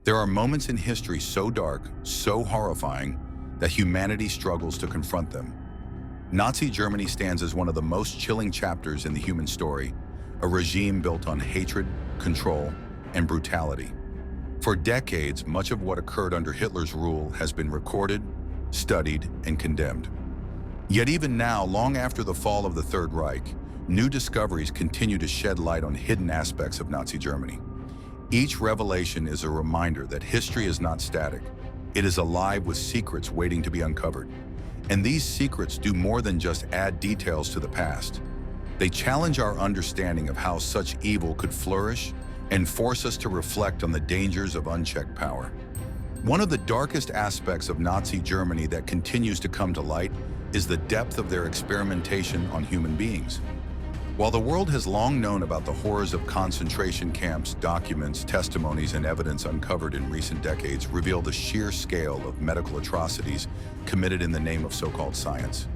There are moments in history so dark, so horrifying, that humanity struggles to confront them. Nazi Germany stands as one of the most chilling chapters in the human story, a regime built on hatred, control, and brutality. For decades, much of what occurred under Hitler's rule has been recorded, studied, and condemned. Yet even now, long after the fall of the Third Reich, new discoveries continue to shed light on hidden aspects of Nazi Germany. Each revelation is a reminder that history is not static. It is alive with secrets waiting to be uncovered. And these secrets do more than just add details to the past. They challenge our understanding of how such evil could flourish and force us to reflect on the dangers of unchecked power. One of the darkest aspects of Nazi Germany that continues to come to light is the depth of their experimentation on human beings. While the world has long known about the horrors of concentration camps, documents, testimonies, and evidence uncovered in recent decades reveal the sheer scale of medical atrocities committed in the name of so-called science.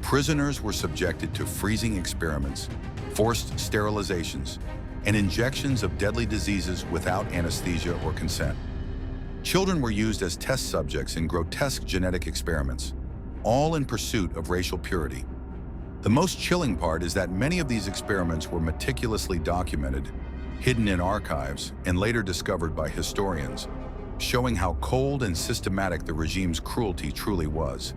Prisoners were subjected to freezing experiments, forced sterilizations, and injections of deadly diseases without anesthesia or consent. Children were used as test subjects in grotesque genetic experiments, all in pursuit of racial purity. The most chilling part is that many of these experiments were meticulously documented, hidden in archives, and later discovered by historians, showing how cold and systematic the regime's cruelty truly was.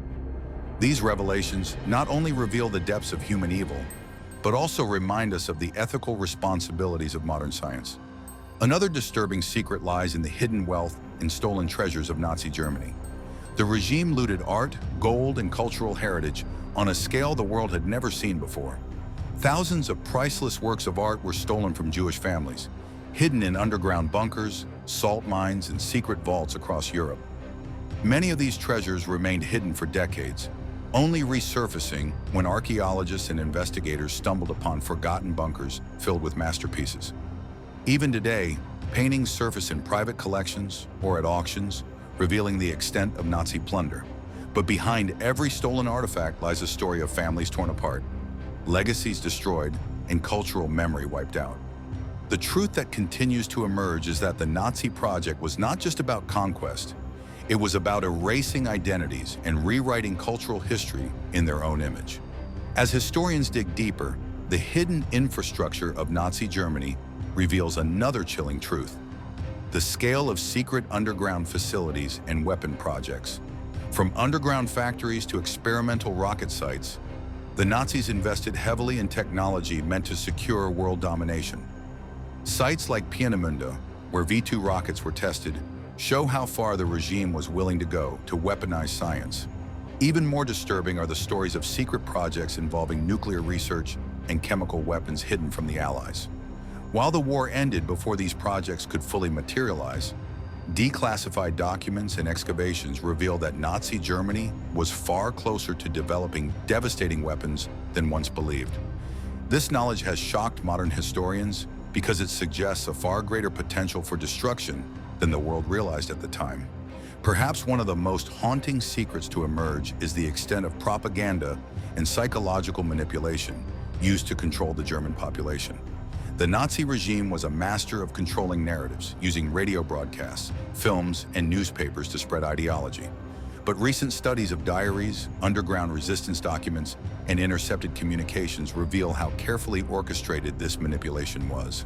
These revelations not only reveal the depths of human evil, but also remind us of the ethical responsibilities of modern science. Another disturbing secret lies in the hidden wealth and stolen treasures of Nazi Germany. The regime looted art, gold, and cultural heritage on a scale the world had never seen before. Thousands of priceless works of art were stolen from Jewish families, hidden in underground bunkers, salt mines, and secret vaults across Europe. Many of these treasures remained hidden for decades, only resurfacing when archaeologists and investigators stumbled upon forgotten bunkers filled with masterpieces. Even today, paintings surface in private collections or at auctions, revealing the extent of Nazi plunder. But behind every stolen artifact lies a story of families torn apart, legacies destroyed, and cultural memory wiped out. The truth that continues to emerge is that the Nazi project was not just about conquest. It was about erasing identities and rewriting cultural history in their own image. As historians dig deeper, the hidden infrastructure of Nazi Germany reveals another chilling truth: the scale of secret underground facilities and weapon projects. From underground factories to experimental rocket sites, the Nazis invested heavily in technology meant to secure world domination. Sites like Peenemünde, where V-2 rockets were tested, show how far the regime was willing to go to weaponize science. Even more disturbing are the stories of secret projects involving nuclear research and chemical weapons hidden from the Allies. While the war ended before these projects could fully materialize, declassified documents and excavations reveal that Nazi Germany was far closer to developing devastating weapons than once believed. This knowledge has shocked modern historians because it suggests a far greater potential for destruction than the world realized at the time. Perhaps one of the most haunting secrets to emerge is the extent of propaganda and psychological manipulation used to control the German population. The Nazi regime was a master of controlling narratives, using radio broadcasts, films, and newspapers to spread ideology. But recent studies of diaries, underground resistance documents, and intercepted communications reveal how carefully orchestrated this manipulation was.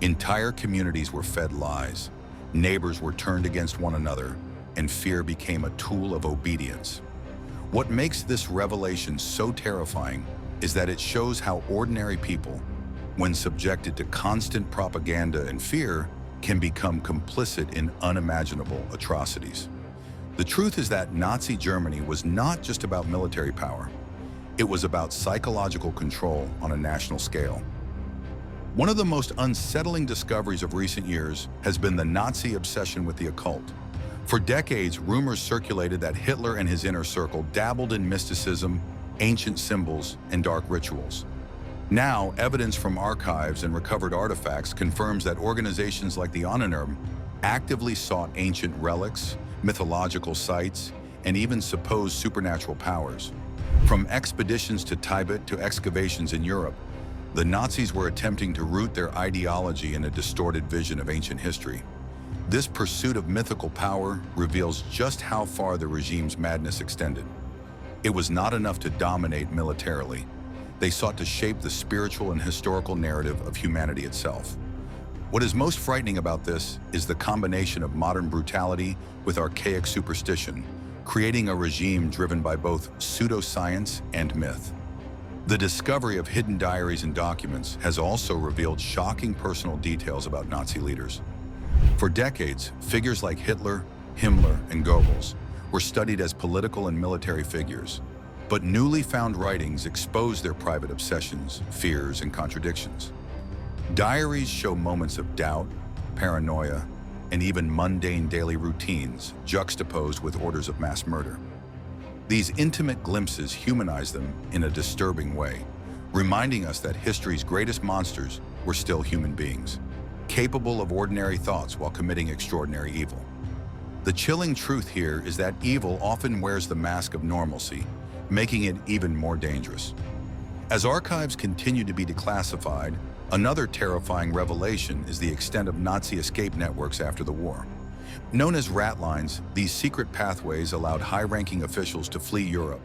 Entire communities were fed lies, neighbors were turned against one another, and fear became a tool of obedience. What makes this revelation so terrifying is that it shows how ordinary people, when subjected to constant propaganda and fear, can become complicit in unimaginable atrocities. The truth is that Nazi Germany was not just about military power. It was about psychological control on a national scale. One of the most unsettling discoveries of recent years has been the Nazi obsession with the occult. For decades, rumors circulated that Hitler and his inner circle dabbled in mysticism, ancient symbols, and dark rituals. Now, evidence from archives and recovered artifacts confirms that organizations like the untold actively sought ancient relics, mythological sites, and even supposed supernatural powers. From expeditions to Tibet to excavations in Europe, the Nazis were attempting to root their ideology in a distorted vision of ancient history. This pursuit of mythical power reveals just how far the regime's madness extended. It was not enough to dominate militarily. They sought to shape the spiritual and historical narrative of humanity itself. What is most frightening about this is the combination of modern brutality with archaic superstition, creating a regime driven by both pseudoscience and myth. The discovery of hidden diaries and documents has also revealed shocking personal details about Nazi leaders. For decades, figures like Hitler, Himmler, and Goebbels were studied as political and military figures, but newly found writings expose their private obsessions, fears, and contradictions. Diaries show moments of doubt, paranoia, and even mundane daily routines juxtaposed with orders of mass murder. These intimate glimpses humanize them in a disturbing way, reminding us that history's greatest monsters were still human beings, capable of ordinary thoughts while committing extraordinary evil. The chilling truth here is that evil often wears the mask of normalcy, making it even more dangerous. As archives continue to be declassified, another terrifying revelation is the extent of Nazi escape networks after the war. Known as rat lines, these secret pathways allowed high-ranking officials to flee Europe,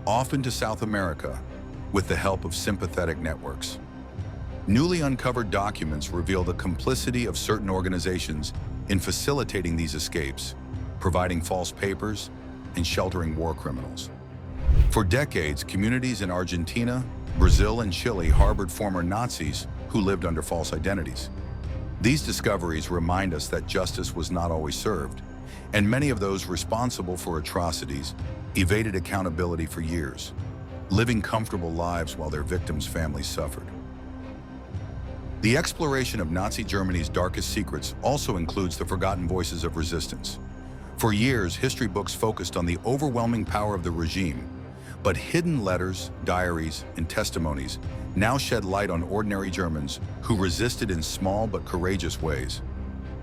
often to South America, with the help of sympathetic networks. Newly uncovered documents reveal the complicity of certain organizations in facilitating these escapes, providing false papers and sheltering war criminals. For decades, communities in Argentina, Brazil, and Chile harbored former Nazis who lived under false identities. These discoveries remind us that justice was not always served, and many of those responsible for atrocities evaded accountability for years, living comfortable lives while their victims' families suffered. The exploration of Nazi Germany's darkest secrets also includes the forgotten voices of resistance. For years, history books focused on the overwhelming power of the regime, but hidden letters, diaries, and testimonies now shed light on ordinary Germans who resisted in small but courageous ways.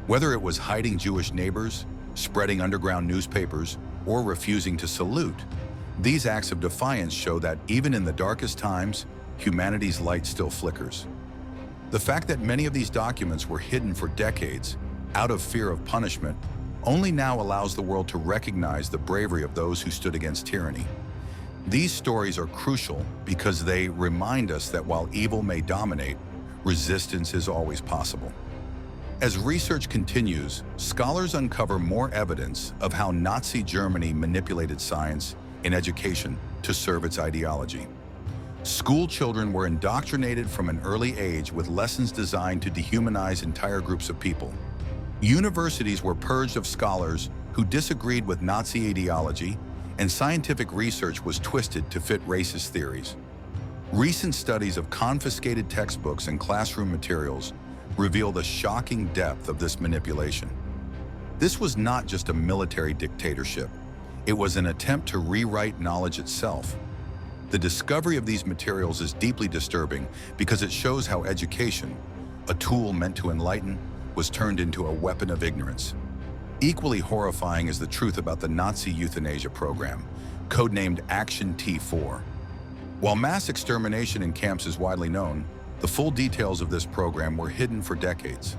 Whether it was hiding Jewish neighbors, spreading underground newspapers, or refusing to salute, these acts of defiance show that even in the darkest times, humanity's light still flickers. The fact that many of these documents were hidden for decades, out of fear of punishment, only now allows the world to recognize the bravery of those who stood against tyranny. These stories are crucial because they remind us that while evil may dominate, resistance is always possible. As research continues, scholars uncover more evidence of how Nazi Germany manipulated science and education to serve its ideology. School children were indoctrinated from an early age with lessons designed to dehumanize entire groups of people. Universities were purged of scholars who disagreed with Nazi ideology, and scientific research was twisted to fit racist theories. Recent studies of confiscated textbooks and classroom materials reveal the shocking depth of this manipulation. This was not just a military dictatorship. It was an attempt to rewrite knowledge itself. The discovery of these materials is deeply disturbing because it shows how education, a tool meant to enlighten, was turned into a weapon of ignorance. Equally horrifying is the truth about the Nazi euthanasia program, codenamed Action T4. While mass extermination in camps is widely known, the full details of this program were hidden for decades.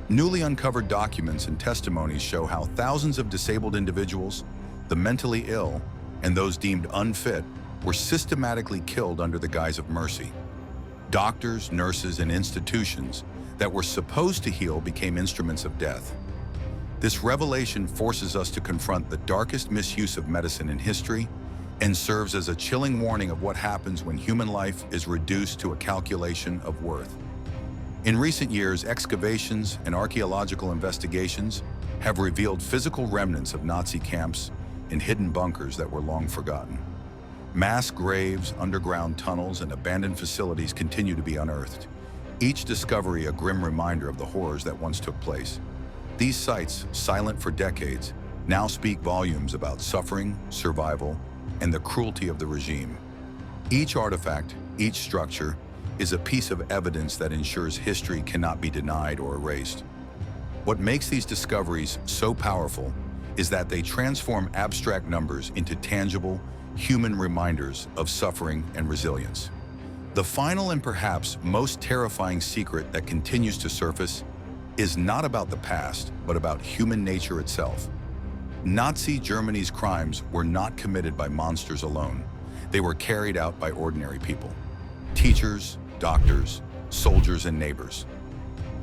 Newly uncovered documents and testimonies show how thousands of disabled individuals, the mentally ill, and those deemed unfit were systematically killed under the guise of mercy. Doctors, nurses, and institutions that were supposed to heal became instruments of death. This revelation forces us to confront the darkest misuse of medicine in history and serves as a chilling warning of what happens when human life is reduced to a calculation of worth. In recent years, excavations and archaeological investigations have revealed physical remnants of Nazi camps and hidden bunkers that were long forgotten. Mass graves, underground tunnels, and abandoned facilities continue to be unearthed, each discovery a grim reminder of the horrors that once took place. These sites, silent for decades, now speak volumes about suffering, survival, and the cruelty of the regime. Each artifact, each structure, is a piece of evidence that ensures history cannot be denied or erased. What makes these discoveries so powerful is that they transform abstract numbers into tangible, human reminders of suffering and resilience. The final and perhaps most terrifying secret that continues to surface is not about the past, but about human nature itself. Nazi Germany's crimes were not committed by monsters alone. They were carried out by ordinary people. Teachers, doctors, soldiers, and neighbors.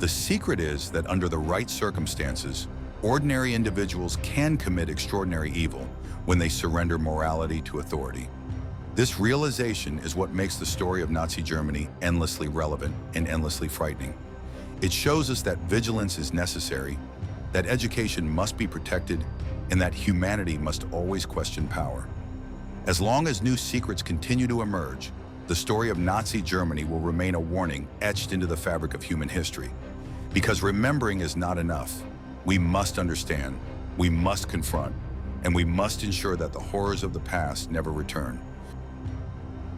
The secret is that under the right circumstances, ordinary individuals can commit extraordinary evil when they surrender morality to authority. This realization is what makes the story of Nazi Germany endlessly relevant and endlessly frightening. It shows us that vigilance is necessary, that education must be protected, and that humanity must always question power. As long as new secrets continue to emerge, the story of Nazi Germany will remain a warning etched into the fabric of human history. Because remembering is not enough. We must understand, we must confront, and we must ensure that the horrors of the past never return.